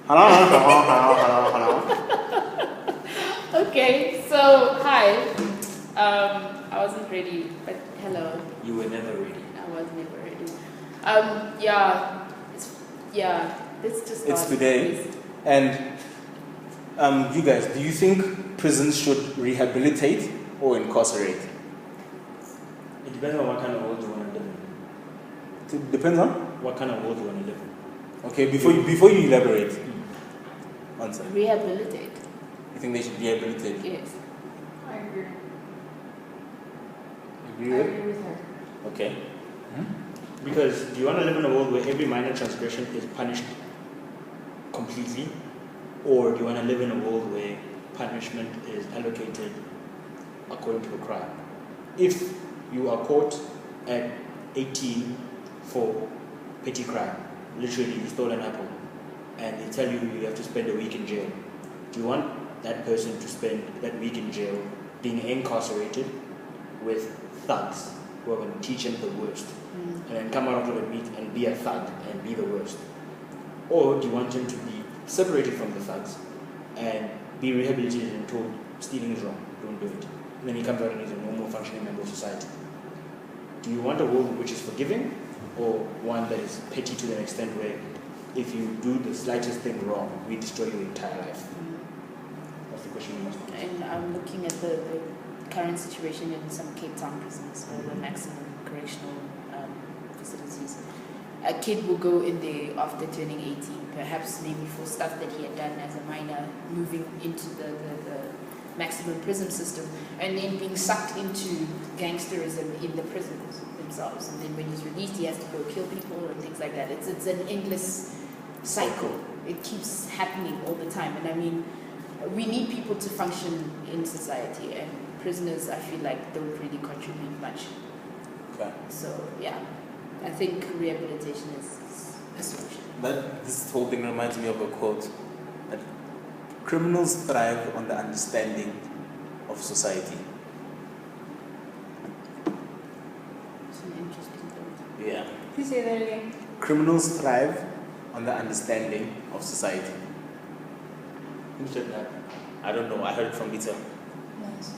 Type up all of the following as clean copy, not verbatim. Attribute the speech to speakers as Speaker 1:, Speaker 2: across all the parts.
Speaker 1: Hello.
Speaker 2: Okay, so hi. I wasn't ready, but hello.
Speaker 1: You were never ready.
Speaker 2: I was never ready. Let's just
Speaker 3: It's
Speaker 2: start,
Speaker 3: today.
Speaker 2: please.
Speaker 3: And you guys, do you think prisons should rehabilitate or incarcerate?
Speaker 1: It depends on what kind of world you want to live in.
Speaker 3: It depends on.
Speaker 1: What kind of world you want to live in.
Speaker 3: Okay, before you elaborate, answer.
Speaker 2: Rehabilitate.
Speaker 3: You think they should rehabilitate?
Speaker 2: Yes.
Speaker 4: I agree.
Speaker 3: Agree
Speaker 4: I
Speaker 3: with?
Speaker 4: agree with her.
Speaker 3: Okay.
Speaker 1: Because do you want to live in a world where every minor transgression is punished completely? Or do you want to live in a world where punishment is allocated according to a crime? If you are caught at 18 for petty crime, literally you stole an apple, and they tell you you have to spend a week in jail, do you want that person to spend that week in jail being incarcerated with thugs who are going to teach him the worst, and then come out of the week and be a thug and be the worst? Or do you want him to be separated from the thugs and be rehabilitated and told stealing is wrong, don't do it, and then he comes out and he's a normal functioning member of society? Do you want a world which is forgiving, or one that is petty to the extent where if you do the slightest thing wrong, we destroy your entire life? That's the question you must ask.
Speaker 2: And I'm looking at the current situation in some Cape Town prisons or the maximum correctional facilities. A kid will go in there after turning 18, perhaps maybe for stuff that he had done as a minor, moving into the maximum prison system, and then being sucked into gangsterism in the prisons themselves. And then when he's released, he has to go kill people and things like that. It's an endless cycle. It keeps happening all the time. And I mean, we need people to function in society, and prisoners, I feel like, don't really contribute much.
Speaker 3: Okay.
Speaker 2: So yeah, I think rehabilitation is a solution.
Speaker 3: This whole thing reminds me of a quote that criminals thrive on the understanding of society.
Speaker 2: It's an interesting thought.
Speaker 3: Yeah.
Speaker 4: Please say that again.
Speaker 3: Criminals thrive on the understanding of society.
Speaker 1: Who said that?
Speaker 3: I don't know. I heard it from Lita.
Speaker 4: Nice.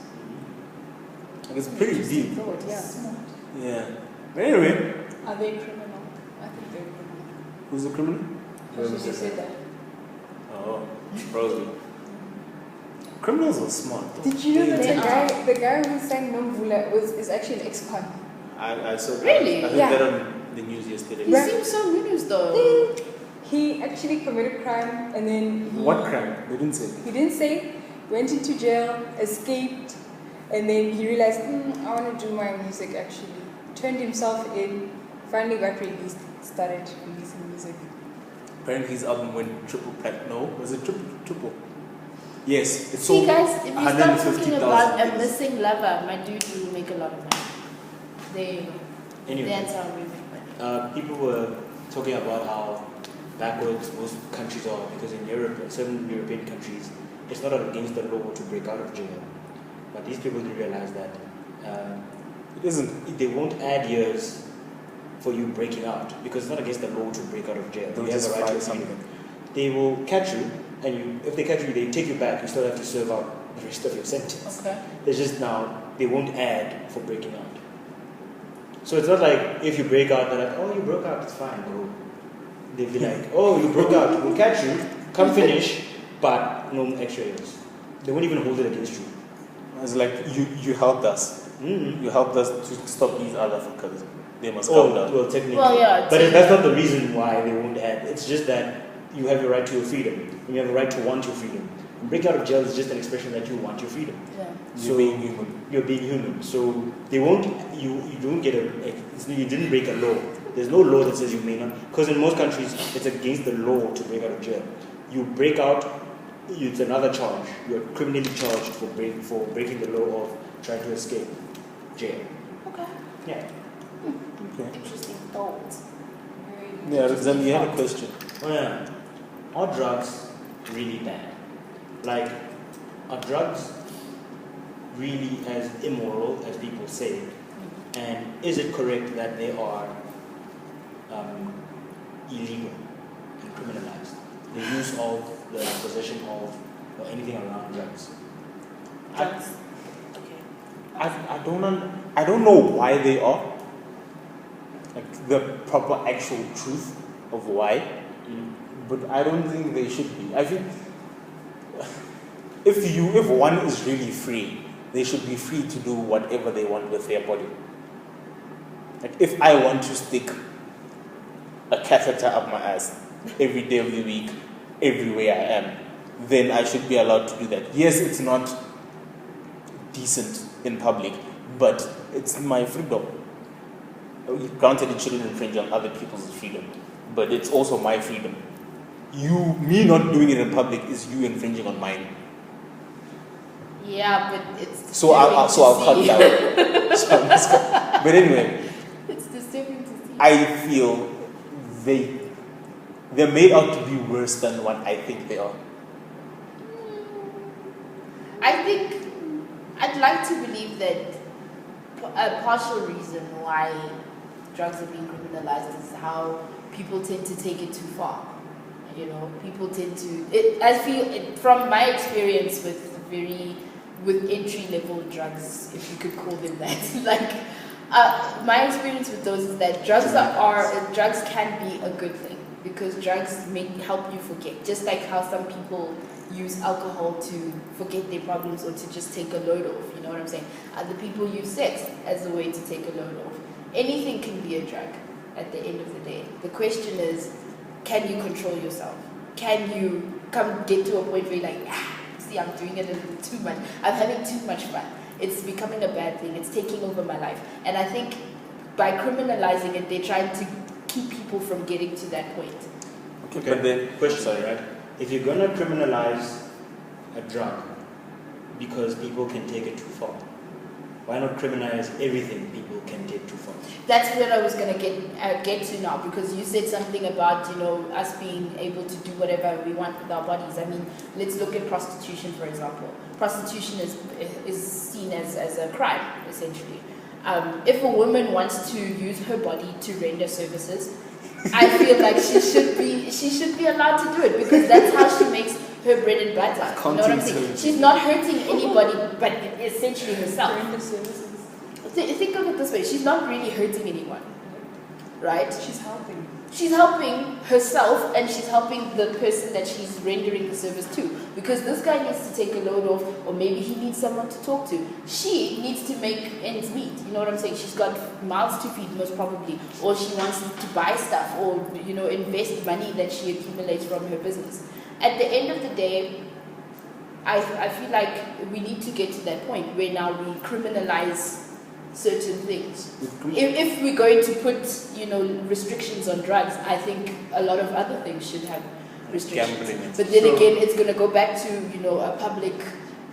Speaker 3: Like, it's pretty
Speaker 2: Interesting
Speaker 3: deep.
Speaker 2: thought, yeah.
Speaker 4: Smart.
Speaker 3: Yeah. But anyway,
Speaker 4: Are they criminal? I think they're criminal.
Speaker 3: who's the criminal?
Speaker 4: Because she said that.
Speaker 3: Oh, probably. Criminals are smart.
Speaker 4: Did you know that
Speaker 2: They
Speaker 4: the guy who sang Nomvula is actually an ex-con?
Speaker 3: I saw.
Speaker 2: Really?
Speaker 3: I heard
Speaker 4: Yeah.
Speaker 3: that on the news yesterday.
Speaker 2: He
Speaker 4: Right.
Speaker 2: seems so news though.
Speaker 4: He actually committed crime and then
Speaker 3: What crime? They didn't say.
Speaker 4: he didn't say, went into jail, escaped, and then he realized, I want to do my music actually. Turned himself in, finally got released, started releasing music.
Speaker 3: Apparently his album went triple platinum. No, was it triple? Yes, it's
Speaker 2: See
Speaker 3: sold
Speaker 2: guys, if you start talking
Speaker 3: 150,000
Speaker 2: about a
Speaker 3: things.
Speaker 2: missing lover, my dude will make a lot of money. There you go.
Speaker 1: Anyway,
Speaker 2: That's how we make money.
Speaker 1: people were talking about how backwards most countries are, because in Europe, certain European countries, it's not against the law to break out of jail. But these people didn't realize that
Speaker 3: It isn't.
Speaker 1: they won't add years for you breaking out, because it's not against the law to break out of jail.
Speaker 3: They'll
Speaker 1: You have
Speaker 3: just
Speaker 1: the right
Speaker 3: find
Speaker 1: to freedom.
Speaker 3: something.
Speaker 1: They will catch you, and if they catch you, they take you back. You still have to serve out the rest of your sentence.
Speaker 2: Okay.
Speaker 1: It's just now they won't add for breaking out. So it's not like if you break out, they're like, oh, you broke out, it's fine, go. They'll be like, oh, you broke out, we'll catch you, come finish, but no extra years. They won't even hold it against you.
Speaker 3: It's like you helped us.
Speaker 1: Mm-hmm.
Speaker 3: You helped us to stop these other fuckers. They must calm
Speaker 1: Oh,
Speaker 3: down.
Speaker 1: well, technically.
Speaker 2: Well, yeah,
Speaker 1: But that's not the reason why they won't add. It's just that you have your right to your freedom. And you have a right to want your freedom. And breaking out of jail is just an expression that you want your freedom.
Speaker 2: Yeah.
Speaker 3: You're being human.
Speaker 1: You're being human. So they won't, you don't get you didn't break a law. There's no law that says you may not. Because in most countries, it's against the law to break out of jail. You break out, it's another charge. You're criminally charged for breaking the law of trying to escape jail.
Speaker 2: Okay.
Speaker 1: Yeah.
Speaker 3: Okay.
Speaker 2: Interesting thought.
Speaker 3: Yeah, then you had a question.
Speaker 1: Oh yeah. Are drugs really bad? Like, are drugs really as immoral as people say? And is it correct that they are illegal and criminalized? the use of, the possession of, or anything around drugs.
Speaker 2: Drugs. Okay.
Speaker 3: I don't know why they are. Like the proper actual truth of why, but I don't think they should be. I think if one is really free, they should be free to do whatever they want with their body. Like if I want to stick a catheter up my ass every day of the week, everywhere I am, then I should be allowed to do that. Yes, it's not decent in public, but it's my freedom. Granted, it shouldn't infringe on other people's freedom, but it's also my freedom. Me not doing it in public is you infringing on mine.
Speaker 2: Yeah, but it's
Speaker 3: So I'll cut
Speaker 2: see.
Speaker 3: down. But anyway,
Speaker 2: It's disturbing to see.
Speaker 3: I feel they're made out to be worse than what I think they are.
Speaker 2: I think I'd like to believe that a partial reason why drugs are being criminalized is how people tend to take it too far. You know, people tend to. I feel from my experience with entry level drugs, if you could call them that, like. My experience with those is that drugs can be a good thing because drugs help you forget. Just like how some people use alcohol to forget their problems or to just take a load off. You know what I'm saying? Other people use sex as a way to take a load off. Anything can be a drug at the end of the day. The question is, can you control yourself? Can you get to a point where you're like, see, I'm doing it a little too much. I'm having too much fun. It's becoming a bad thing. It's taking over my life. And I think by criminalizing it, they're trying to keep people from getting to that point.
Speaker 1: Okay,
Speaker 3: but then
Speaker 1: question, right? If you're gonna criminalize a drug because people can take it too far, why not criminalize everything people can take too far?
Speaker 2: That's where I was gonna get to now, because you said something about us being able to do whatever we want with our bodies. I mean, let's look at prostitution, for example. Prostitution is seen as a crime, essentially. If a woman wants to use her body to render services, I feel like she should be allowed to do it, because that's how she makes her bread and butter. You know what I'm saying? She's not hurting anybody, but essentially herself. Think of it this way: she's not really hurting anyone, right?
Speaker 4: She's helping.
Speaker 2: She's helping herself, and she's helping the person that she's rendering the service to. Because this guy needs to take a load off, or maybe he needs someone to talk to. She needs to make ends meet. You know what I'm saying? She's got mouths to feed, most probably, or she wants to buy stuff, or invest money that she accumulates from her business. At the end of the day, I feel like we need to get to that point where now we criminalize certain things. If we're going to put, restrictions on drugs, I think a lot of other things should have restrictions.
Speaker 3: Gambling.
Speaker 2: But then again, it's going to go back to, a public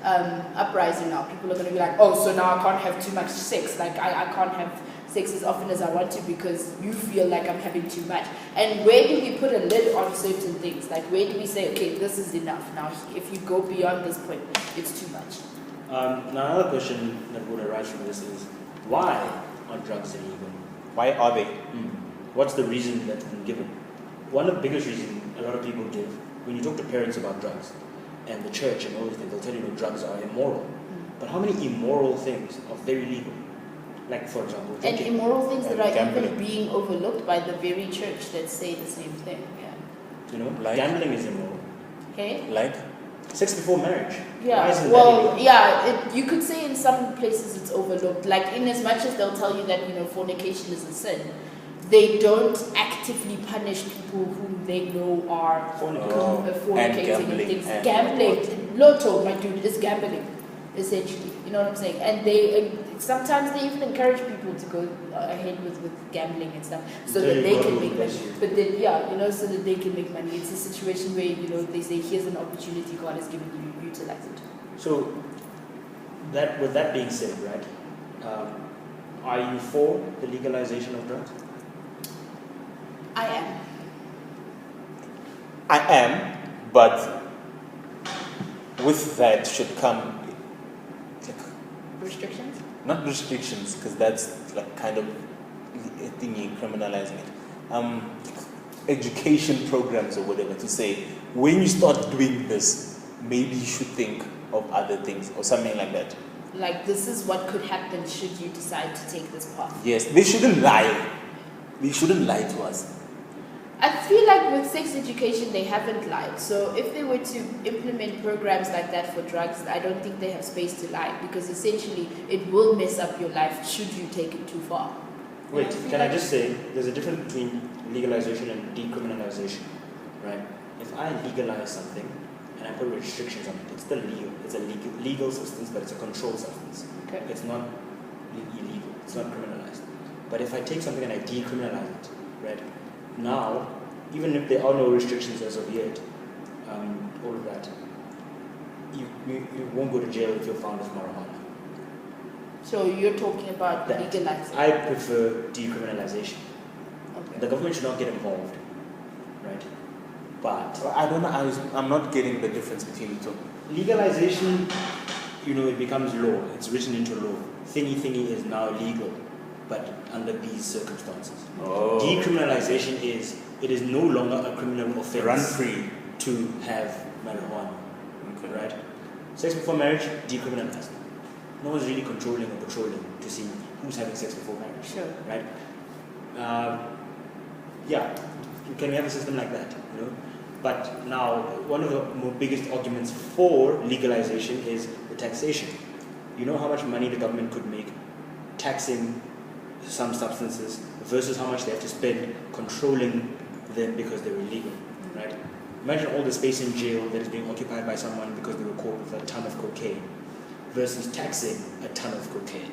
Speaker 2: uprising now. People are going to be like, oh, so now I can't have too much sex. Like, I can't have sex as often as I want to because you feel like I'm having too much. And where do we put a lid on certain things? Like, where do we say, okay, this is enough. Now, if you go beyond this point, it's too much.
Speaker 1: Now, another question that would arise from this is, why are drugs illegal?
Speaker 3: Why are they?
Speaker 1: What's the reason that's been given? One of the biggest reasons a lot of people give, when you talk to parents about drugs and the church and all these things, they'll tell you that drugs are immoral. But how many immoral things are very legal? Like, for example,
Speaker 2: And
Speaker 1: drinking.
Speaker 2: immoral things that are
Speaker 3: gambling.
Speaker 2: even being overlooked by the very church that say the same thing. Yeah.
Speaker 3: Like-
Speaker 1: Gambling is immoral.
Speaker 2: Okay?
Speaker 3: Like?
Speaker 1: Sex before marriage. Why
Speaker 2: Yeah,
Speaker 1: isn't that
Speaker 2: well,
Speaker 1: illegal?
Speaker 2: yeah, you could say in some places it's overlooked. Like, in as much as they'll tell you that, fornication is a sin, they don't actively punish people whom they know are fornicating
Speaker 3: and
Speaker 2: and
Speaker 3: gambling
Speaker 2: things.
Speaker 3: and
Speaker 2: Gambling, Lotto, my dude, is gambling, essentially. You know what I'm saying? And sometimes they even encourage people to go ahead with gambling and stuff so
Speaker 1: Until
Speaker 2: that
Speaker 1: you
Speaker 2: they
Speaker 1: go
Speaker 2: can
Speaker 1: to
Speaker 2: make money.
Speaker 1: bless you.
Speaker 2: But then, so that they can make money. It's a situation where, they say, here's an opportunity God has given you, utilize it.
Speaker 1: So, with that being said, right, are you for the legalization of drugs?
Speaker 2: I am.
Speaker 3: I am, but with that should come
Speaker 2: Restrictions?
Speaker 3: not restrictions, because that's like kind of a thingy criminalizing it. education programs or whatever to say, when you start doing this, maybe you should think of other things or something like that.
Speaker 2: Like, this is what could happen should you decide to take this path.
Speaker 3: Yes, they shouldn't lie. They shouldn't lie to us.
Speaker 2: I feel like with sex education, they haven't lied. So if they were to implement programs like that for drugs, I don't think they have space to lie, because essentially it will mess up your life should you take it too far.
Speaker 1: Wait, can I just say, there's a difference between legalization and decriminalization, right? If I legalize something and I put restrictions on it, it's still legal. It's a legal substance, but it's a controlled substance.
Speaker 2: Okay.
Speaker 1: It's not illegal. It's not criminalized. But if I take something and I decriminalize it, right? Now, even if there are no restrictions as of yet, all of that, you won't go to jail if you're found with marijuana.
Speaker 2: So you're talking about
Speaker 1: That.
Speaker 2: legalizing.
Speaker 1: I prefer decriminalization.
Speaker 2: Okay.
Speaker 1: The government should not get involved, right? But
Speaker 3: I don't know. I'm not getting the difference between the two.
Speaker 1: legalization, it becomes law. It's written into law. Thingy is now legal, but under these circumstances.
Speaker 3: Oh.
Speaker 1: Decriminalization is, it is no longer a criminal offense
Speaker 3: Run free.
Speaker 1: to have marijuana,
Speaker 3: Okay.
Speaker 1: right? Sex before marriage, decriminalized. No one's really controlling or patrolling to see who's having sex before marriage,
Speaker 2: Sure.
Speaker 1: right? Yeah, can we have a system like that, But now, one of the biggest arguments for legalization is the taxation. You know how much money the government could make taxing some substances versus how much they have to spend controlling them because they're illegal, right? Imagine all the space in jail that is being occupied by someone because they were caught with a ton of cocaine versus taxing a ton of cocaine.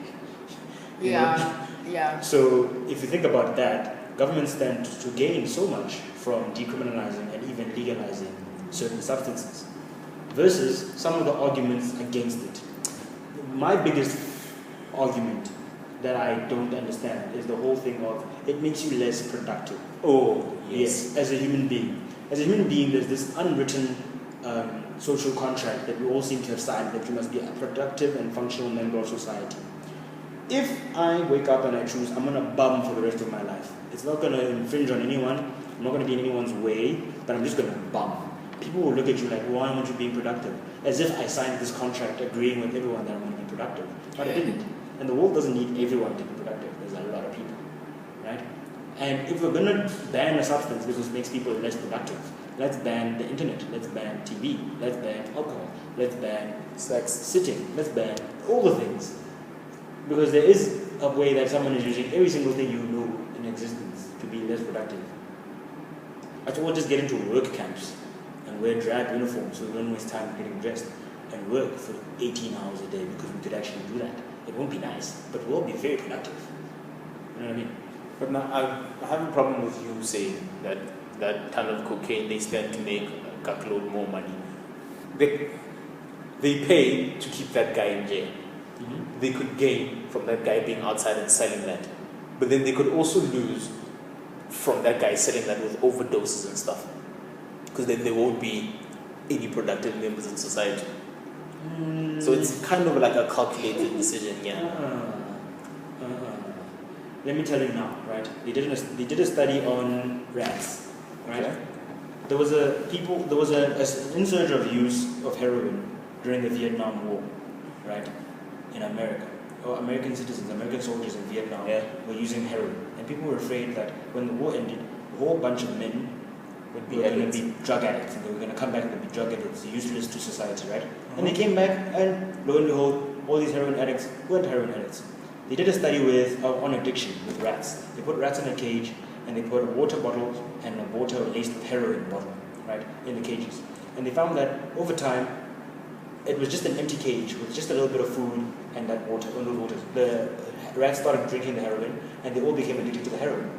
Speaker 1: You know?
Speaker 2: Yeah.
Speaker 1: So if you think about that, governments stand to gain so much from decriminalizing and even legalizing certain substances versus some of the arguments against it. My biggest argument that I don't understand is the whole thing of it makes you less productive.
Speaker 3: Oh,
Speaker 1: Yes, as a human being. As a human being, there's this unwritten social contract that we all seem to have signed that you must be a productive and functional member of society. If I wake up and I choose I'm going to bum for the rest of my life, it's not going to infringe on anyone, I'm not going to be in anyone's way, but I'm just going to bum. People will look at you like, why aren't you being productive? As if I signed this contract agreeing with everyone that I'm going to be productive. But I didn't. And the world doesn't need everyone to be productive. There's a lot of people, right? And if we're going to ban a substance because it makes people less productive, let's ban the internet, let's ban TV, let's ban alcohol, let's ban
Speaker 3: sex.
Speaker 1: sitting, let's ban all the things. Because there is a way that someone is using every single thing you know in existence to be less productive. I thought we'll just get into work camps and wear drab uniforms so we don't waste time getting dressed and work for 18 hours a day because we could actually do that. It won't be nice, but we'll be very productive. You know what I mean?
Speaker 3: But now I have a problem with you saying that ton of cocaine they stand to make a cuckload more money. They pay to keep that guy in jail.
Speaker 1: Mm-hmm.
Speaker 3: They could gain from that guy being outside and selling that. But then they could also lose from that guy selling that with overdoses and stuff. Because then there won't be any productive members in society. So it's kind of like a calculated decision, yeah.
Speaker 1: Let me tell you now, right? They did a study on rats, right?
Speaker 3: Okay.
Speaker 1: There was an insurge of use of heroin during the Vietnam War, right? In America, American citizens, American soldiers in Vietnam were using heroin, and people were afraid that when the war ended, a whole bunch of men
Speaker 3: Would
Speaker 1: were going to be drug addicts, and they were going to come back and be drug addicts, useless to society, right? And they came back, and lo and behold, all these heroin addicts weren't heroin addicts. They did a study on addiction with rats. They put rats in a cage, and they put a water bottle and a water laced with heroin bottle, right, in the cages. And they found that over time, it was just an empty cage with just a little bit of food and that water, and those waters. The rats started drinking the heroin, and they all became addicted to the heroin.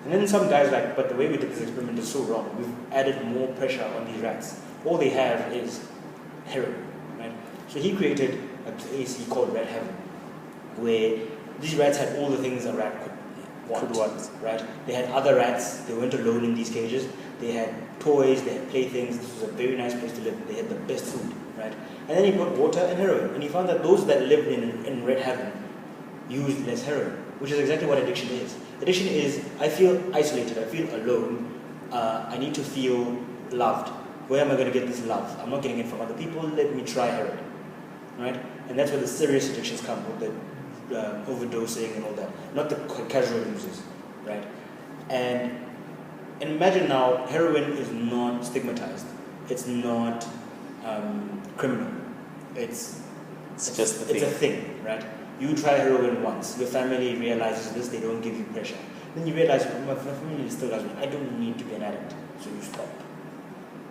Speaker 1: And then some guys like, but the way we did this experiment is so wrong. We've added more pressure on these rats. All they have is heroin, right? So he created a place he called Rat Heaven, where these rats had all the things a rat could want, right? They had other rats. They weren't alone in these cages. They had toys. They had playthings. This was a very nice place to live. They had the best food, right? And then he put water and heroin, and he found that those that lived in Red Heaven used less heroin, which is exactly what addiction is. Addiction is, I feel isolated, I feel alone, I need to feel loved. Where am I going to get this love? I'm not getting it from other people. Let me try heroin, right? And that's where the serious addictions come, with the overdosing and all that, not the casual users, right? And imagine now, heroin is not stigmatized. It's not criminal. It's
Speaker 3: just a thing.
Speaker 1: It's a thing, right? You try heroin once, your family realizes this, they don't give you pressure. Then you realize, my family still does me. I don't need to be an addict, so you stop.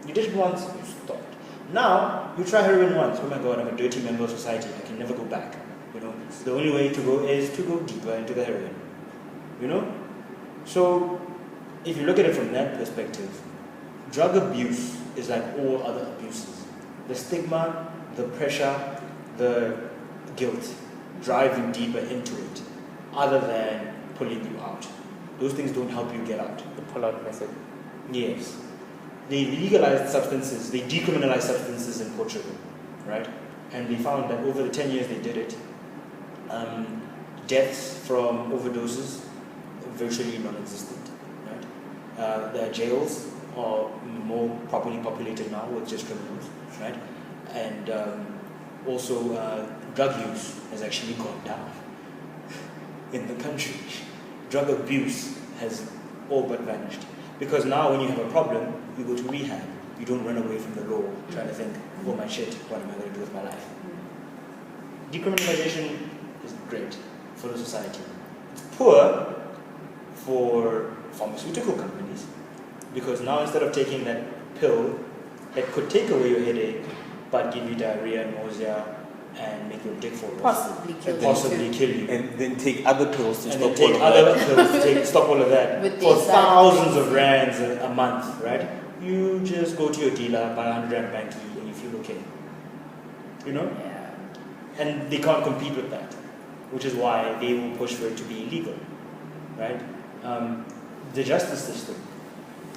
Speaker 1: You did it once, you stopped. Now, you try heroin once. Oh my God, I'm a dirty member of society. I can never go back. You know, the only way to go is to go deeper into the heroin. You know? So, if you look at it from that perspective, drug abuse is like all other abuses. The stigma, the pressure, the guilt drive you deeper into it, other than pulling you out. Those things don't help you get out.
Speaker 3: The pull-out method.
Speaker 1: Yes. They legalized substances, they decriminalized substances in Portugal, right? And they found that over the 10 years they did it, deaths from overdoses virtually non-existent, right? Their jails are more properly populated now with just criminals, right? And also drug use has actually gone down in the country. Drug abuse has all but vanished. Because now when you have a problem, you go to rehab. You don't run away from the law trying to think, oh my shit, what am I going to do with my life? Decriminalization is great for the society. It's poor for pharmaceutical companies. Because now instead of taking that pill that could take away your headache, but give you diarrhea, nausea, and make your dick fall off,
Speaker 2: Possibly kill
Speaker 1: and
Speaker 2: you.
Speaker 1: possibly kill you.
Speaker 3: And then take other pills to
Speaker 1: And
Speaker 3: stop
Speaker 1: then take
Speaker 3: all of
Speaker 1: other
Speaker 3: that.
Speaker 1: pills to stop all of that
Speaker 2: With
Speaker 1: for
Speaker 2: these side
Speaker 1: thousands
Speaker 2: effects.
Speaker 1: of rands a month, right? You just go to your dealer, buy 100 rand banky, and you feel okay. You know?
Speaker 2: Yeah.
Speaker 1: And they can't compete with that, which is why they will push for it to be illegal, right? The justice system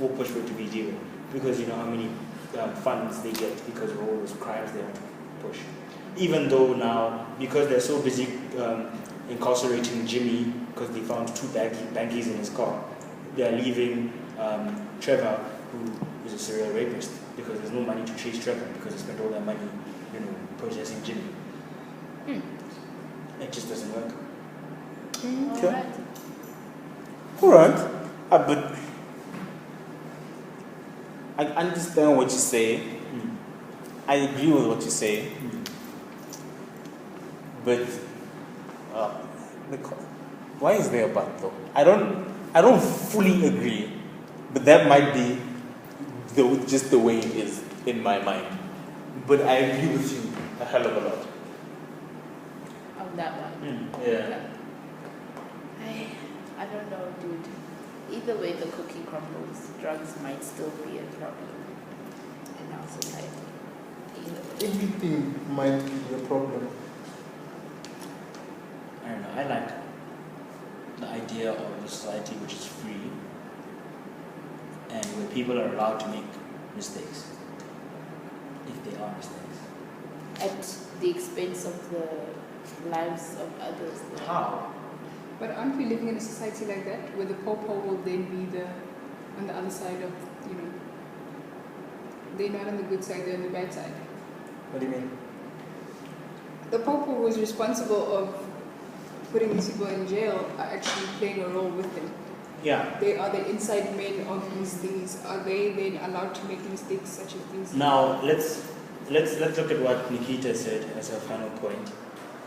Speaker 1: will push for it to be illegal because you know how many funds they get because of all those crimes they want to push. Even though now, because they're so busy incarcerating Jimmy because they found 2 bankies in his car, they're leaving Trevor, who is a serial rapist, because there's no money to chase Trevor because they spent all their money, you know, processing Jimmy. It just doesn't work.
Speaker 3: Okay.
Speaker 2: Alright.
Speaker 3: Alright. But I understand what you say. I agree with what you say. But why is there a but though? I don't fully agree, but that might be just the way it is in my mind. But I agree with you a hell of a lot.
Speaker 2: On that one.
Speaker 1: Yeah.
Speaker 2: I don't know, dude. Either way the cookie crumbles, drugs might still be a problem in our society. Either way.
Speaker 5: Everything might be a problem.
Speaker 1: I don't know. I like the idea of a society which is free and where people are allowed to make mistakes, if they are mistakes.
Speaker 2: At the expense of the lives of others.
Speaker 1: How?
Speaker 4: But aren't we living in a society like that, where the popo will then be on the other side of, you know, they're not on the good side, they're on the bad side.
Speaker 1: What do you mean?
Speaker 4: The popo who's responsible of putting these people in jail are actually playing a role with them.
Speaker 1: Yeah.
Speaker 4: They are the inside men of these things. Are they then allowed to make mistakes such as these?
Speaker 1: Now let's look at what Nikita said as her final point,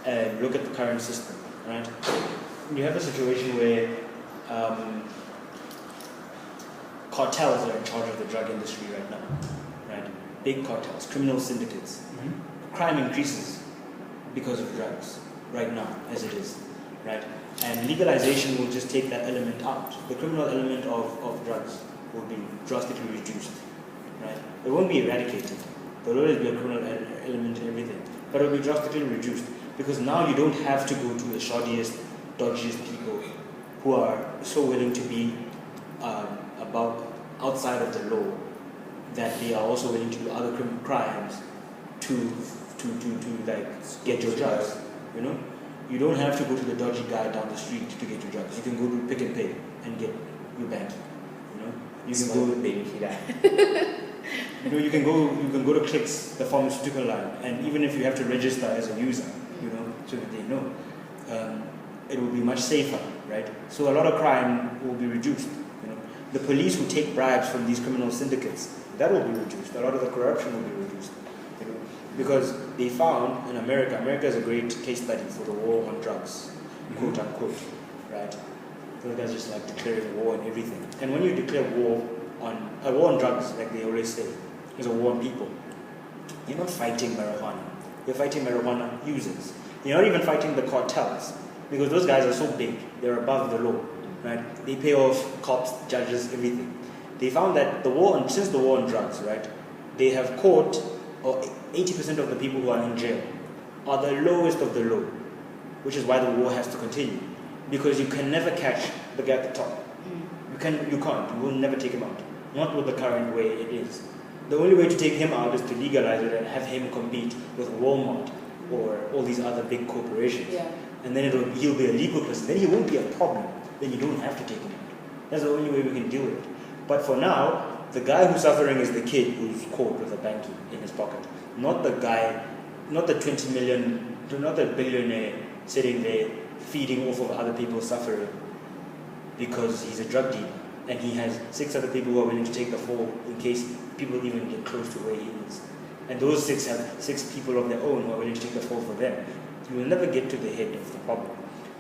Speaker 1: and look at the current system, right? You have a situation where cartels are in charge of the drug industry right now, right? Big cartels, criminal syndicates. Crime increases because of drugs right now, as it is, right? And legalization will just take that element out. The criminal element of drugs will be drastically reduced, right? It won't be eradicated. There will always be a criminal element in everything, but it will be drastically reduced because now you don't have to go to the shoddiest, dodgiest people who are so willing to be about outside of the law that they are also willing to do other crimes to like get your drugs. You know, you don't have to go to the dodgy guy down the street to get your drugs. You can go to Pick and Pay and get your bank. You know, You can
Speaker 3: Small
Speaker 1: go,
Speaker 3: painkiller.
Speaker 1: you can go to Clicks, the pharmaceutical line, and even if you have to register as a user, so that they know, it will be much safer, right? So a lot of crime will be reduced. The police who take bribes from these criminal syndicates, that will be reduced. A lot of the corruption will be reduced, because they found in America is a great case study for the war on drugs, quote unquote, right? Those guys just like declaring war on everything. And when you declare war on drugs, like they always say, is a war on people. You're not fighting marijuana. You're fighting marijuana users. You're not even fighting the cartels, because those guys are so big. They're above the law, right? They pay off cops, judges, everything. They found that since the war on drugs, right, they have caught, or 80% of the people who are in jail are the lowest of the low, which is why the war has to continue. Because you can never catch the guy at the top. You can't. You will never take him out. Not with the current way it is. The only way to take him out is to legalize it and have him compete with Walmart or all these other big corporations.
Speaker 2: Yeah.
Speaker 1: And then he'll be a legal person. Then he won't be a problem. Then you don't have to take him out. That's the only way we can do it. But for now, the guy who's suffering is the kid who's caught with a banky in his pocket. Not the guy, not the 20 million, not the billionaire sitting there feeding off of other people's suffering because he's a drug dealer and he has 6 other people who are willing to take the fall in case people even get close to where he is. And those 6 have 6 people of their own who are willing to take the fall for them. You will never get to the head of the problem.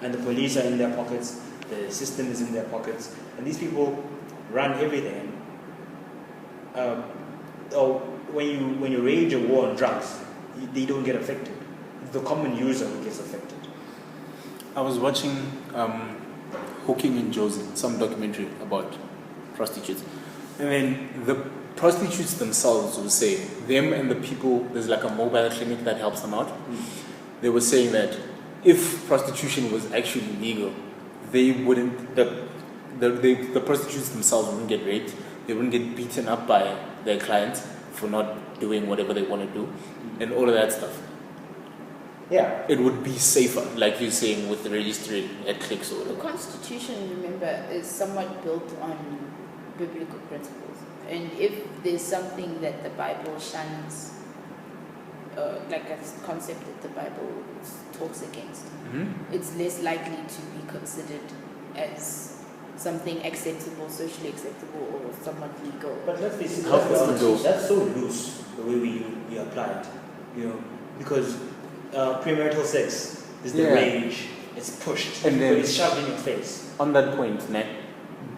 Speaker 1: And the police are in their pockets, the system is in their pockets, and these people run everything. When you rage a war on drugs, they don't get affected. It's the common user who gets affected.
Speaker 3: I was watching Hooking and Josie, some documentary about prostitutes. And then the prostitutes themselves would say, them and the people, there's like a mobile clinic that helps them out. They were saying that if prostitution was actually legal, they wouldn't, the prostitutes themselves wouldn't get raped, they wouldn't get beaten up by their clients for not doing whatever they want to do, and all of that stuff.
Speaker 1: Yeah.
Speaker 3: It would be safer, like you're saying, with the registry at Clicks or
Speaker 2: The
Speaker 3: whatever.
Speaker 2: Constitution, remember, is somewhat built on biblical principles. And if there's something that the Bible shuns, like a concept that the Bible talks against, it's less likely to be considered as something acceptable, socially acceptable, or somewhat legal.
Speaker 1: But let's face it,
Speaker 3: How far to go?
Speaker 1: that's so loose the way we apply it, because premarital sex is the rage, it's pushed,
Speaker 3: And then-
Speaker 1: but it's shoved in your face.
Speaker 3: On that point,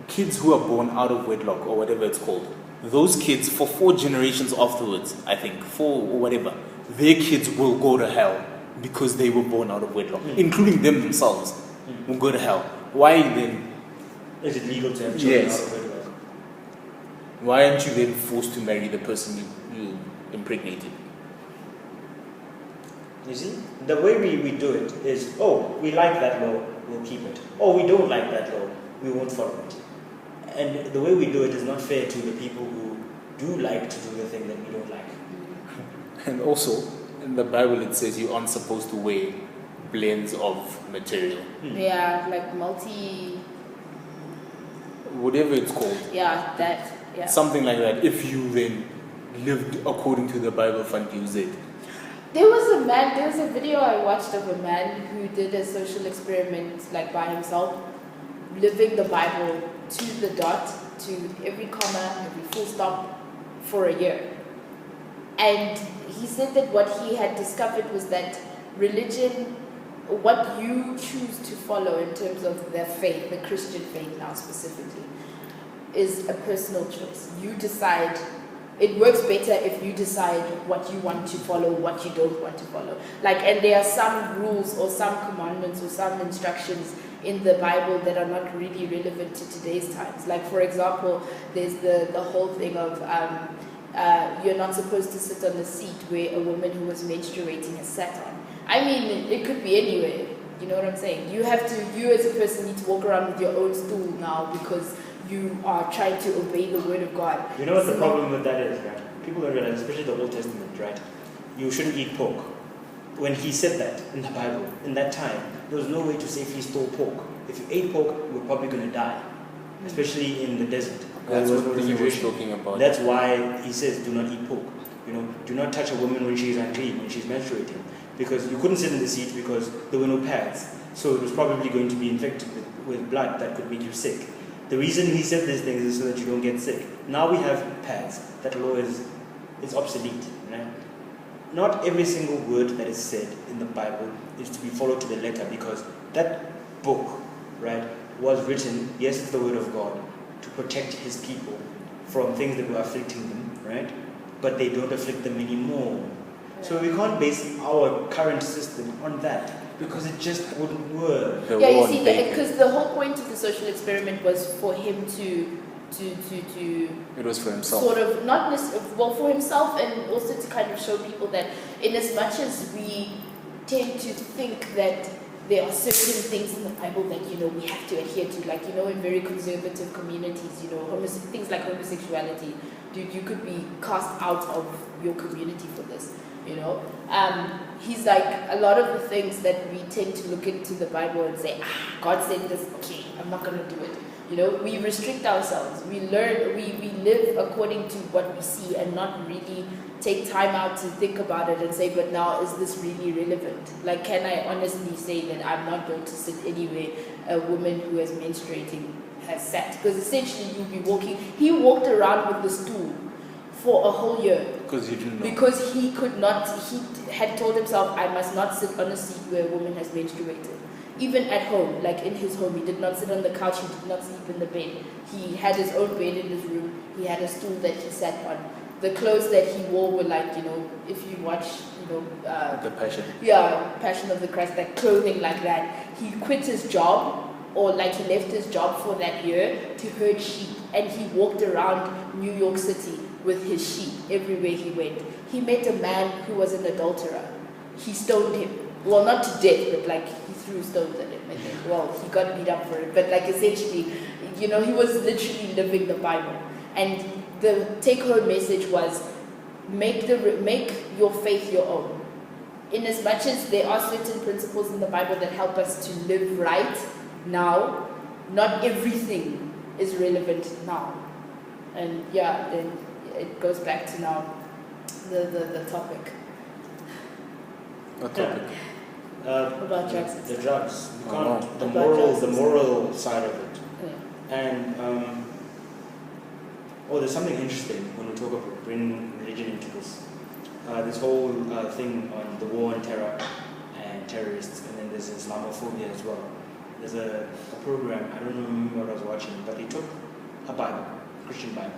Speaker 3: kids who are born out of wedlock or whatever it's called, those kids for 4 generations afterwards, I think, 4 or whatever, their kids will go to hell because they were born out of wedlock, including them themselves will go to hell. Why then?
Speaker 1: Is it legal to have children
Speaker 3: Yes.
Speaker 1: out of wedlock?
Speaker 3: Why aren't you then forced to marry the person you impregnated?
Speaker 1: You see, the way we do it is, we like that law, we'll keep it. We don't like that law, we won't follow it. And the way we do it is not fair to the people who do like to do the thing that we don't like.
Speaker 3: And also, in the Bible it says you aren't supposed to wear blends of material.
Speaker 2: Yeah, like
Speaker 3: Whatever it's called.
Speaker 2: yeah.
Speaker 3: Something like that. If you then lived according to the Bible front use it.
Speaker 2: There was a video I watched of a man who did a social experiment like by himself, living the Bible to the dot, to every comma, every full stop for a year. And he said that what he had discovered was that religion, what you choose to follow in terms of the faith, the Christian faith now specifically, is a personal choice. You decide. It works better if you decide what you want to follow, what you don't want to follow. And there are some rules or some commandments or some instructions in the Bible that are not really relevant to today's times. Like, for example, there's the whole thing of you're not supposed to sit on the seat where a woman who was menstruating has sat on. I mean, it could be anywhere. You know what I'm saying? You as a person need to walk around with your own stool now because you are trying to obey the word of God.
Speaker 1: You know what the problem with that is, right? People don't realize, especially the Old Testament, right? You shouldn't eat pork. When he said that in the Bible, in that time, there was no way to safely store pork. If you ate pork, you were probably going to die, especially in the desert.
Speaker 3: That's
Speaker 1: There was
Speaker 3: what
Speaker 1: no
Speaker 3: he was
Speaker 1: refrigeration.
Speaker 3: talking about.
Speaker 1: That's why he says do not eat pork. Do not touch a woman when she is unclean, when she's menstruating. Because you couldn't sit in the seat because there were no pads. So it was probably going to be infected with blood that could make you sick. The reason he said these things is so that you don't get sick. Now we have pads. That law is obsolete. Right? Not every single word that is said in the Bible is to be followed to the letter, because that book, right, was written, yes, it's the word of God, to protect his people from things that were afflicting them, right? But they don't afflict them anymore. So we can't base our current system on that, because it just wouldn't work.
Speaker 3: The
Speaker 2: Yeah, you
Speaker 3: war
Speaker 2: see,
Speaker 3: on bacon.
Speaker 2: because the whole point of the social experiment was for him to
Speaker 3: It was for himself.
Speaker 2: sort of not necessarily, well, for himself, and also to kind of show people that in as much as we tend to think that there are certain things in the Bible that we have to adhere to, like in very conservative communities, things like homosexuality, dude, you could be cast out of your community for this. He's like, a lot of the things that we tend to look into the Bible and say, God said this, okay, I'm not going to do it. We restrict ourselves. We learn, we live according to what we see and not really take time out to think about it and say, but now is this really relevant? Like, can I honestly say that I'm not going to sit anywhere a woman who is menstruating has sat? Because essentially you'll be walking, he walked around with the stool for a whole year.
Speaker 3: Because you didn't know.
Speaker 2: Because he could not, he had told himself, I must not sit on a seat where a woman has menstruated. Even at home, like in his home, he did not sit on the couch, he did not sleep in the bed. He had his own bed in his room, he had a stool that he sat on. The clothes that he wore were like, if you watch,
Speaker 3: The Passion.
Speaker 2: yeah, Passion of the Christ, like clothing like that. He quit his job, or like he left his job for that year to herd sheep, and he walked around New York City with his sheep everywhere he went. He met a man who was an adulterer. He stoned him. Well, not to death, but like he threw stones at him. And then, well, he got beat up for it. But like essentially, he was literally living the Bible. And the take-home message was, make your faith your own. In as much as there are certain principles in the Bible that help us to live right now, not everything is relevant now. And yeah, then it goes back to now the topic.
Speaker 3: What topic?
Speaker 2: About drugs.
Speaker 1: The drugs. You
Speaker 3: Oh,
Speaker 1: can't, the
Speaker 2: About drugs.
Speaker 1: moral side of it.
Speaker 2: Yeah.
Speaker 1: And there's something interesting when we talk about bringing religion into this. This whole thing on the war on terror and terrorists, and then there's Islamophobia as well. There's a program, I don't remember what I was watching, but they took a Bible, a Christian Bible,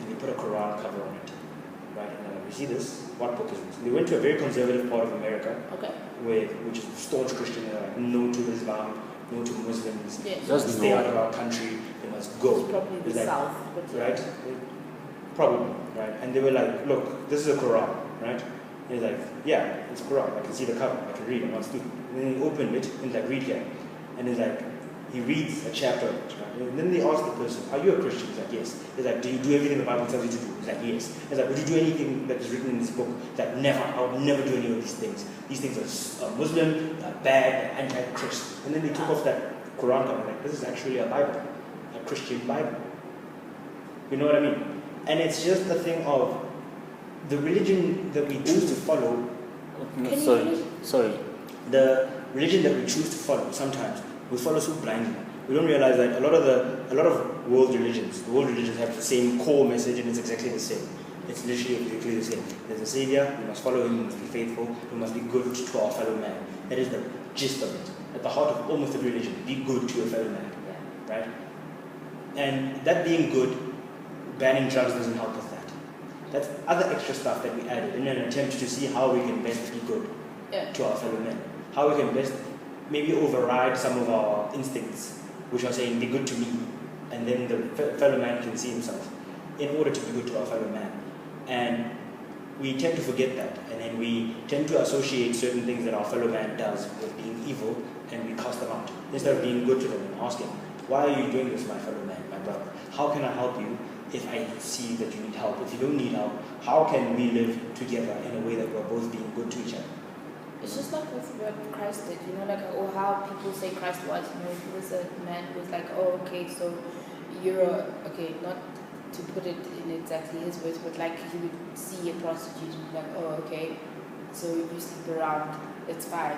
Speaker 1: and they put a Quran cover on it. Right? And they're like, we see this, what book is this? And they went to a very conservative part of America,
Speaker 2: Okay.
Speaker 1: which is staunch Christian. They're like, no to Islam, no to Muslims.
Speaker 2: Yeah.
Speaker 3: Just
Speaker 1: Stay
Speaker 3: no.
Speaker 1: out of our country, they must
Speaker 2: It's
Speaker 1: go.
Speaker 2: probably the
Speaker 1: It's like,
Speaker 2: South. But yeah.
Speaker 1: Right? Probably, right? And they were like, look, this is a Quran, right? And he's like, yeah, it's a Quran. I can see the cover, I can read, I'm not stupid. And then he opened it and he's like, read here. And he's like, he reads a chapter of it, right? And then they ask the person, are you a Christian? He's like, yes. He's like, do you do everything the Bible tells you to do? He's like, yes. He's like, would you do anything that is written in this book? He's like, never. I would never do any of these things. These things are Muslim, they're bad, they're anti-Christ. And then they took off that Quran cover, like, this is actually a Bible, a Christian Bible. You know what I mean? And it's just the thing of the religion that we choose to follow,
Speaker 3: No,
Speaker 2: Can you
Speaker 3: sorry.
Speaker 2: finish?
Speaker 3: Sorry.
Speaker 1: the religion that we choose to follow sometimes, we follow so blindly. We don't realize that a lot of world religions have the same core message, and it's exactly the same. It's literally exactly the same. There's a savior, we must follow him, we must be faithful, we must be good to our fellow man. That is the gist of it. At the heart of almost every religion, be good to your fellow man.
Speaker 2: Yeah.
Speaker 1: Right? And that being good, banning drugs doesn't help with that. That's other extra stuff that we added in an attempt to see how we can best be good
Speaker 2: Yeah.
Speaker 1: to our fellow men. How we can best maybe override some of our instincts, which are saying, be good to me, and then the fellow man can see himself, in order to be good to our fellow man. And we tend to forget that, and then we tend to associate certain things that our fellow man does with being evil, and we cast them out, instead of being good to them and asking, why are you doing this, my fellow man, my brother? How can I help you if I see that you need help? If you don't need help, how can we live together in a way that we're both being good to each other?
Speaker 2: It's just like with what Christ did, like, or how people say Christ was, he was a man who was like, oh, okay, so okay, not to put it in exactly his words, but like he would see a prostitute and be like, oh, okay, so you sleep around, it's fine,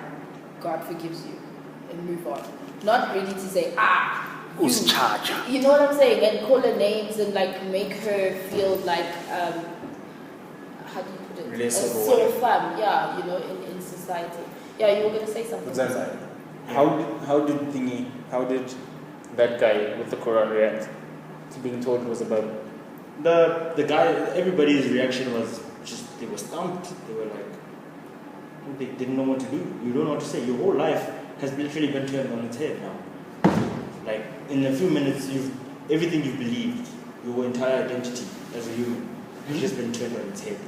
Speaker 2: God forgives you, and move on. Not ready to say,
Speaker 3: Who's
Speaker 2: you.
Speaker 3: charge?
Speaker 2: You know what I'm saying? And call her names and like make her feel like, how do you put it?
Speaker 3: Less
Speaker 2: a
Speaker 3: of a
Speaker 2: sort of
Speaker 3: wife.
Speaker 2: femme, yeah, you know, in society. Yeah, you were going to say something.
Speaker 3: Exactly. How did that guy with the Quran react to being told it was a Bible?
Speaker 1: The guy, everybody's reaction was just, they were stumped. They were like, they didn't know what to do. You don't know what to say. Your whole life has literally been turned on its head now. Like, in a few minutes, everything you've believed, your entire identity as a human, has just been turned on its head.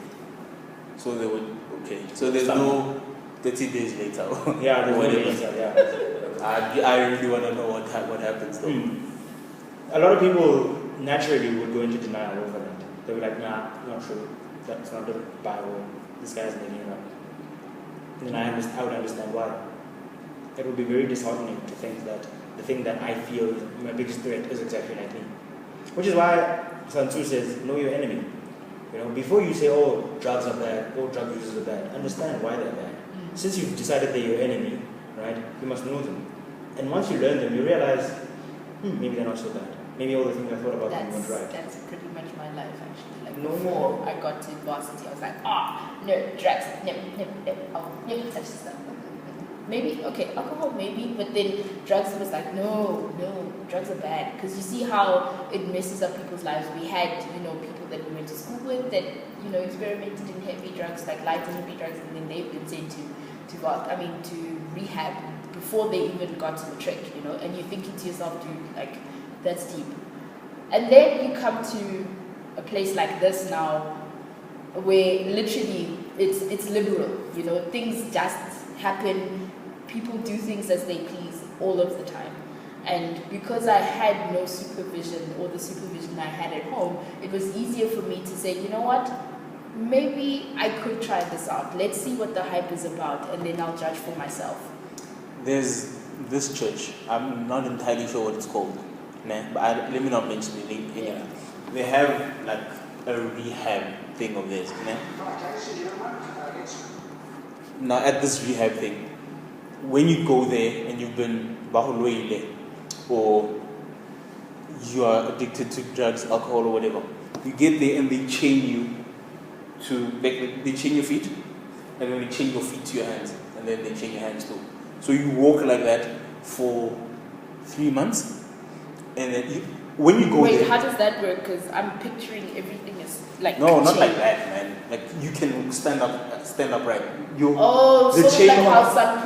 Speaker 3: So they would, okay. So there's no 30 days later.
Speaker 1: Yeah, there's no
Speaker 3: Whatever.
Speaker 1: answer, yeah.
Speaker 3: I really want to know what happens though.
Speaker 1: A lot of people naturally would go into denial over that. They were like, nah, not true. That's not the Bible. This guy's making it up. And then I would understand why. It would be very disheartening to think that the thing that I feel is my biggest threat is exactly like me. Which is why Sun Tzu says, know your enemy. You know, before you say, oh, drugs are bad, oh, drug users are bad, understand why they're bad. Since you've decided they're your enemy, right, you must know them. And once you learn them, you realize, maybe they're not so bad. Maybe all the things I thought about them weren't right.
Speaker 2: That's pretty much my life actually. Like
Speaker 1: No
Speaker 2: before
Speaker 1: more.
Speaker 2: I got to varsity, I was like, no, drugs, never touch this stuff. Maybe, okay, alcohol maybe, but then drugs was like, no, drugs are bad. Because you see how it messes up people's lives. We had, people that we went to school with that, experimented in heavy drugs, like light and heavy drugs, and then they've been sent to rehab before they even got to matric, and you're thinking to yourself, dude, like, that's deep. And then you come to a place like this now, where literally it's liberal, things just happen. People do things as they please all of the time. And because I had no supervision, or the supervision I had at home, it was easier for me to say, you know what, maybe I could try this out. Let's see what the hype is about, and then I'll judge for myself.
Speaker 3: There's this church, I'm not entirely sure what it's called, but let me not mention the name anyway.
Speaker 2: Yeah.
Speaker 3: They have like a rehab thing of theirs. Now at this rehab thing, when you go there and you've been bahulweile, or you are addicted to drugs, alcohol, or whatever, you get there and they chain you to, they chain your feet, and then they chain your feet to your hands, and then they chain your hands too. So you walk like that for 3 months, and then when you go
Speaker 2: Wait,
Speaker 3: there.
Speaker 2: how does that work? Because I'm picturing everything as like.
Speaker 3: No, not
Speaker 2: chain.
Speaker 3: like that, man. Like you can stand upright.
Speaker 2: Oh,
Speaker 3: the
Speaker 2: sort of
Speaker 3: chain
Speaker 2: like how
Speaker 3: of-
Speaker 2: some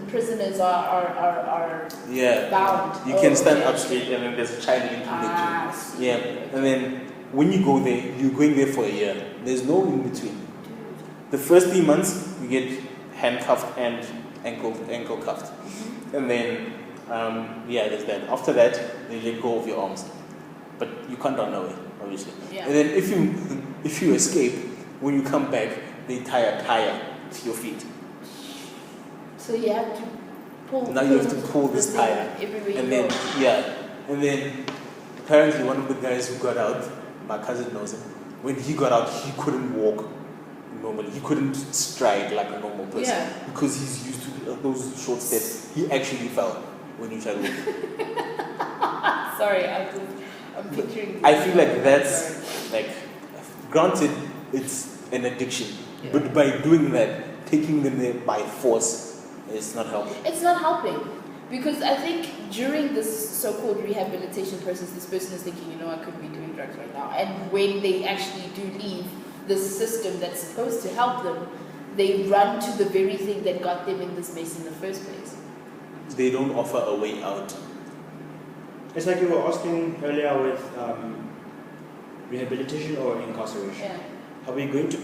Speaker 2: prisoners are
Speaker 3: Yeah.
Speaker 2: bound.
Speaker 3: You can stand
Speaker 2: okay.
Speaker 3: up straight, and then there's a child link
Speaker 2: I
Speaker 3: in
Speaker 2: see.
Speaker 3: Yeah, and then when you go there, you're going there for a year. There's no in between. The first 3 months, you get handcuffed and ankle cuffed, and then there's that. After that, they let go of your arms, but you can't run away, obviously.
Speaker 2: Yeah.
Speaker 3: And then if you escape, when you come back, they tie a tire to your feet.
Speaker 2: So you have to pull.
Speaker 3: Now you have to pull this
Speaker 2: the
Speaker 3: tire,
Speaker 2: thing everywhere
Speaker 3: and
Speaker 2: you
Speaker 3: then
Speaker 2: go.
Speaker 3: and then apparently one of the guys who got out, my cousin knows him. When he got out, he couldn't walk normally. He couldn't stride like a normal person because he's used to those short steps. He actually fell when he tried walking.
Speaker 2: Sorry, I'm picturing.
Speaker 3: I feel like that's like, granted, it's an addiction, but by doing that, taking them there by force, it's not helping.
Speaker 2: It's not helping. Because I think during this so-called rehabilitation process, this person is thinking, I could be doing drugs right now. And when they actually do leave this system that's supposed to help them, they run to the very thing that got them in this mess in the first place.
Speaker 3: They don't offer a way out.
Speaker 1: It's like you were asking earlier with rehabilitation or incarceration.
Speaker 2: Yeah.
Speaker 1: Are we going to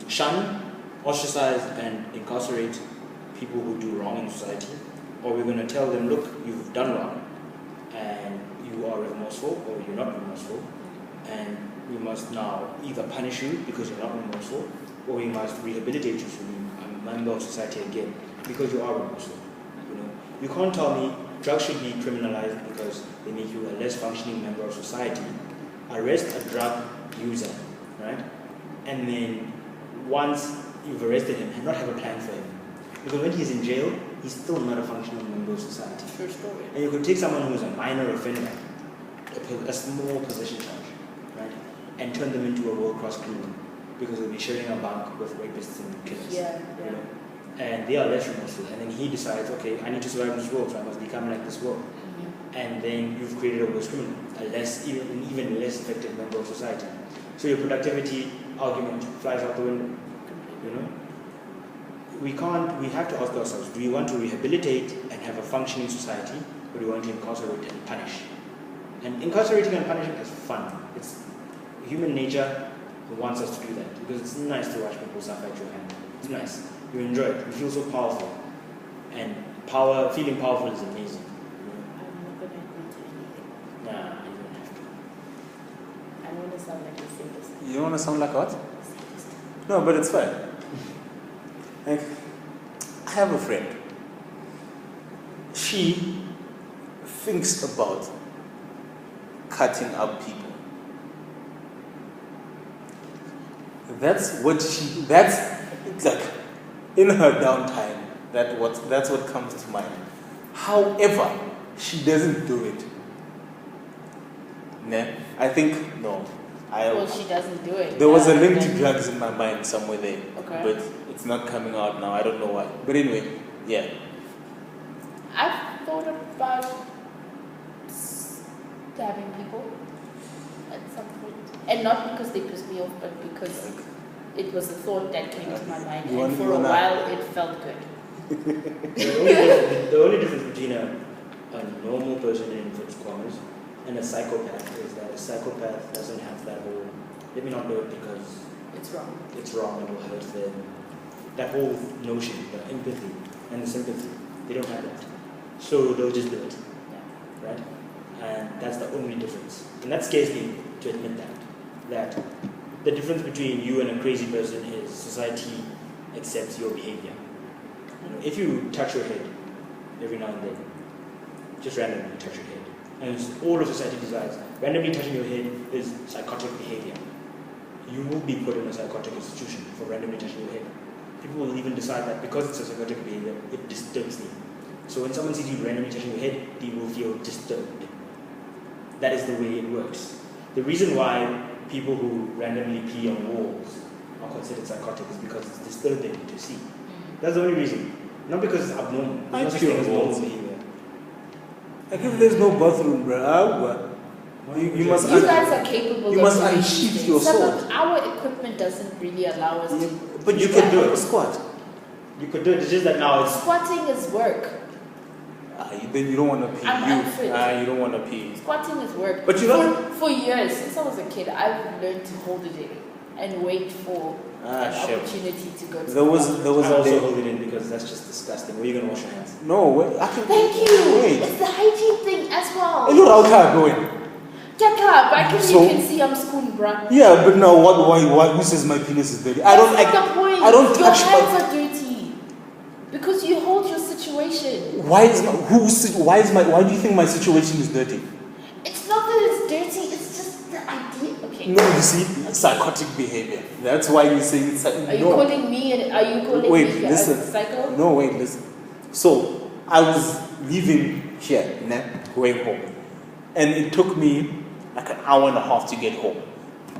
Speaker 1: shun, ostracize, and incarcerate people who do wrong in society? Or we're going to tell them, look, you've done wrong, and you are remorseful, or you're not remorseful, and we must now either punish you because you're not remorseful, or we must rehabilitate you so you're a member of society again because you are remorseful. You can't tell me drugs should be criminalized because they make you a less functioning member of society. Arrest a drug user, right? And then once you've arrested him, and not have a plan for him. Because when he's in jail, he's still not a functional member of society.
Speaker 2: True story.
Speaker 1: And you could take someone who's a minor offender, a small possession charge, right? And turn them into a world-class criminal because they'll be sharing a bank with rapists and killers.
Speaker 2: Yeah,
Speaker 1: You
Speaker 2: yeah.
Speaker 1: know? And they are less remorseful. And then he decides, okay, I need to survive in this world, so I must become like this world.
Speaker 2: Mhm.
Speaker 1: And then you've created a worse criminal, an even less effective member of society. So your productivity argument flies out the window. You know, we have to ask ourselves: do we want to rehabilitate and have a functioning society, or do we want to incarcerate and punish? And incarcerating and punishing is fun. It's human nature wants us to do that because it's nice to watch people suffer at your hand. It's nice. You enjoy it. You feel so powerful, and feeling powerful is amazing.
Speaker 2: I'm not gonna admit to anything.
Speaker 1: Nah, you don't have to.
Speaker 2: I don't want to sound like a sadist.
Speaker 3: You don't want to sound like what?
Speaker 2: Sadist.
Speaker 3: No, but it's fine. Like, I have a friend. She thinks about cutting up people. That's like in her downtime, that's what comes to mind. However, she doesn't do it. Nah, I think no.
Speaker 2: Well, she doesn't do it.
Speaker 3: There was a link to
Speaker 2: then-
Speaker 3: drugs in my mind somewhere there,
Speaker 2: Okay.
Speaker 3: but it's not coming out now. I don't know why. But anyway, yeah.
Speaker 2: I've thought about stabbing people at some point. And not because they pissed me off, but because it was a thought that came to my mind.
Speaker 3: You
Speaker 2: And
Speaker 3: want-
Speaker 2: for
Speaker 3: you
Speaker 2: a
Speaker 3: wanna-
Speaker 2: while, it felt good.
Speaker 1: The only difference between a normal person in inverted commas and a psychopath is that a psychopath doesn't have that whole, let me not do it because
Speaker 2: It's wrong.
Speaker 1: it's wrong, it will hurt them. That whole notion, the empathy and the sympathy, they don't have that. So they'll just do it,
Speaker 2: Yeah.
Speaker 1: right? And that's the only difference. And that scares me to admit that the difference between you and a crazy person is society accepts your behavior. You know, if you touch your head every now and then, just randomly touch your head, and it's all of society decides, randomly touching your head is psychotic behavior. You will be put in a psychotic institution for randomly touching your head. People will even decide that because it's a psychotic behavior, it disturbs them. So when someone sees you randomly touching your head, they will feel disturbed. That is the way it works. The reason why people who randomly pee on walls are considered psychotic is because it's disturbing to see. That's the only reason. Not because it's abnormal.
Speaker 3: I
Speaker 1: There's no such
Speaker 3: pee
Speaker 1: thing
Speaker 3: on
Speaker 1: as normal
Speaker 3: walls.
Speaker 1: behavior.
Speaker 3: Like if there's no bathroom, bro, you must.
Speaker 2: You guys are capable
Speaker 3: you
Speaker 2: of
Speaker 3: must
Speaker 2: doing
Speaker 3: unsheath
Speaker 2: these
Speaker 3: your
Speaker 2: things. Some
Speaker 3: sword.
Speaker 2: of our equipment doesn't really allow us to.
Speaker 1: But you can do it.
Speaker 3: Squat.
Speaker 1: You could do it. It's just that now it's
Speaker 2: Squatting is work.
Speaker 3: Then you don't want to pee.
Speaker 2: I'm unfit.
Speaker 3: You don't want to pee.
Speaker 2: Squatting is work.
Speaker 3: But you know-
Speaker 2: for years, since I was a kid, I've learned to hold it in and wait for an
Speaker 3: Shit.
Speaker 2: opportunity to go to
Speaker 3: There
Speaker 2: the
Speaker 3: was
Speaker 2: bathroom.
Speaker 3: a
Speaker 1: I also
Speaker 3: day.
Speaker 1: hold it in because that's just disgusting. Where are you gonna wash your hands?
Speaker 3: No, wait, I can.
Speaker 2: Thank you.
Speaker 3: Wait.
Speaker 2: It's the hygiene thing as well.
Speaker 3: Look how car going.
Speaker 2: Get up. I can
Speaker 3: So-
Speaker 2: you can see I'm school, bruh.
Speaker 3: Yeah, but now why? Who says my penis is dirty?
Speaker 2: That's not the point.
Speaker 3: I don't
Speaker 2: Your
Speaker 3: touch my.
Speaker 2: hands are dirty because you hold your situation.
Speaker 3: Why do you think my situation is dirty?
Speaker 2: It's not that it's dirty. It's just the idea. Okay.
Speaker 3: No, you see, psychotic behavior. That's why you say it's.
Speaker 2: Are you calling me? Are you calling
Speaker 3: Wait,
Speaker 2: me
Speaker 3: listen.
Speaker 2: a psycho?
Speaker 3: No, wait, listen. So I was leaving here, going home, and it took me like an hour and a half to get home.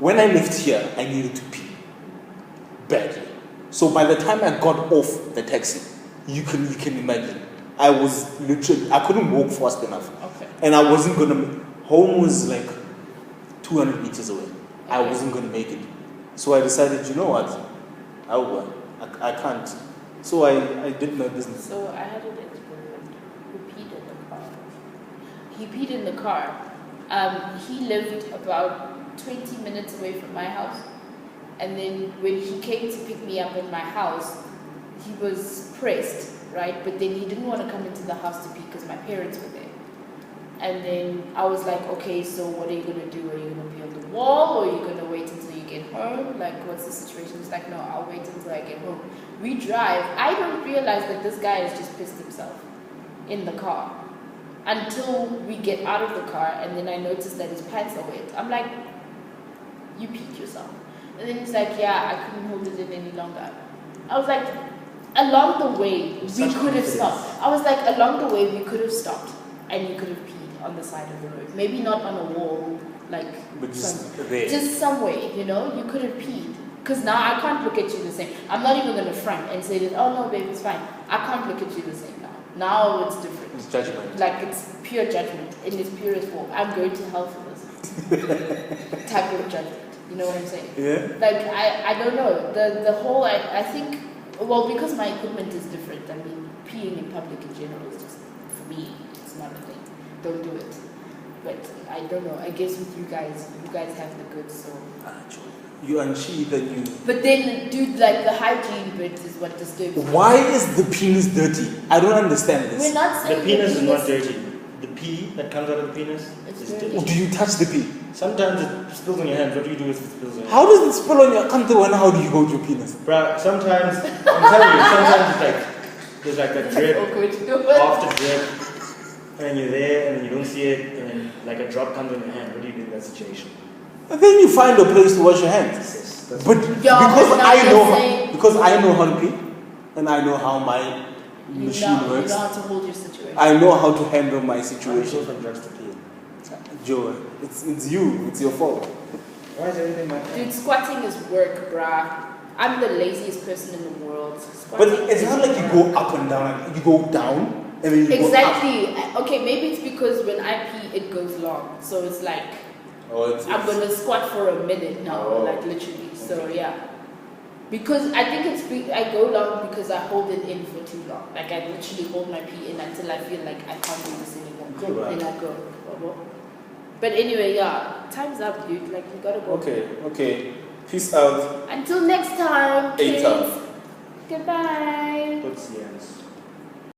Speaker 3: When I left here, I needed to pee badly. So by the time I got off the taxi, you can imagine, I was literally, I couldn't walk fast enough,
Speaker 2: Okay.
Speaker 3: and I wasn't gonna. Home was like 200 meters away. I
Speaker 2: Okay.
Speaker 3: wasn't gonna make it. So I decided, you know what? I can't. So I did my business.
Speaker 2: So I had an ex-boyfriend who peed in the car. He peed in the car. He lived about 20 minutes away from my house. And then when he came to pick me up in my house, he was pressed, right? But then he didn't want to come into the house to pee because my parents were there. And then I was like, okay, so what are you going to do? Are you going to pee on the wall or are you going to wait until you get home? Like, what's the situation? He's like, no, I'll wait until I get home. We drive. I don't realize that this guy has just pissed himself in the car. until we get out of the car, and then I notice that his pants are wet. I'm like, you peed yourself. And then he's like, yeah, I couldn't hold it in any longer. I was like, along the way, we
Speaker 1: Such
Speaker 2: could have
Speaker 1: confidence.
Speaker 2: stopped. I was like, along the way, we could have stopped, and you could have peed on the side of the road. Maybe not on a wall, like,
Speaker 3: But just
Speaker 2: some-
Speaker 3: there.
Speaker 2: just some way, you know, you could have peed. Because now I can't look at you the same. I'm not even going to front and say that, oh no, babe, it's fine. I can't look at you the same now. Now it's different.
Speaker 3: It's judgment.
Speaker 2: Like, it's pure judgment in its purest form. I'm going to hell for this type of judgment. You know what I'm saying?
Speaker 3: Yeah.
Speaker 2: Like, I don't know. The whole, I think, well, because my equipment is different. I mean, peeing in public in general is just, for me, it's not a thing. Don't do it. But I don't know. I guess with you guys have the goods, so.
Speaker 3: You unsheath and you.
Speaker 2: But then, dude, like the hygiene bit is what disturbs me.
Speaker 3: Why is the penis dirty? I don't understand
Speaker 2: We're
Speaker 3: this.
Speaker 2: not
Speaker 1: The
Speaker 2: saying
Speaker 1: penis is not dirty. The pee that comes out of the penis
Speaker 2: It's
Speaker 1: is
Speaker 2: dirty.
Speaker 3: Or
Speaker 1: dirty.
Speaker 3: do you touch the pee?
Speaker 1: Sometimes it spills on your hands. What do you do with it spills on your hands?
Speaker 3: How does it spill on your country and how do you go to your penis?
Speaker 1: Bruh, sometimes, I'm telling you, sometimes it's like, there's like a
Speaker 2: That's
Speaker 1: drip
Speaker 2: awkward.
Speaker 1: after drip, and you're there and you don't see it, and then like a drop comes on your hand. What do you do in that situation?
Speaker 3: And then you find a place to wash your hands.
Speaker 1: That's
Speaker 3: But
Speaker 2: Yeah,
Speaker 3: because
Speaker 2: but now
Speaker 3: I
Speaker 2: you're
Speaker 3: know
Speaker 2: saying-
Speaker 3: because I know how to pee and I know how my
Speaker 2: You
Speaker 3: machine
Speaker 2: know
Speaker 3: works.
Speaker 2: how to hold your situation.
Speaker 3: I know how to handle my
Speaker 1: I'm so
Speaker 3: situation.
Speaker 1: from drugs to pee.
Speaker 3: Joe, it's you, it's your fault.
Speaker 1: Why is everything my
Speaker 2: Dude, squatting is work, bruh. I'm the laziest person in the world.
Speaker 3: But
Speaker 2: Squatting
Speaker 3: it's
Speaker 2: is
Speaker 3: not like you
Speaker 2: work.
Speaker 3: go up and down, you go down and then you
Speaker 2: Exactly. Okay, maybe it's because when I pee, it goes long. So it's like,
Speaker 3: go up. Oh, it's,
Speaker 2: I'm gonna squat for a minute now,
Speaker 3: Oh.
Speaker 2: like literally. So yeah. Because I think I go long because I hold it in for too long. Like I literally hold my pee in until I feel like I can't do this anymore.
Speaker 1: Good, right?
Speaker 2: Then I go. But anyway, yeah, time's up, dude. Like we gotta go.
Speaker 3: Okay. Peace out.
Speaker 2: Until next time,
Speaker 3: Eight
Speaker 2: kids.
Speaker 3: out.
Speaker 2: Goodbye.
Speaker 3: Let's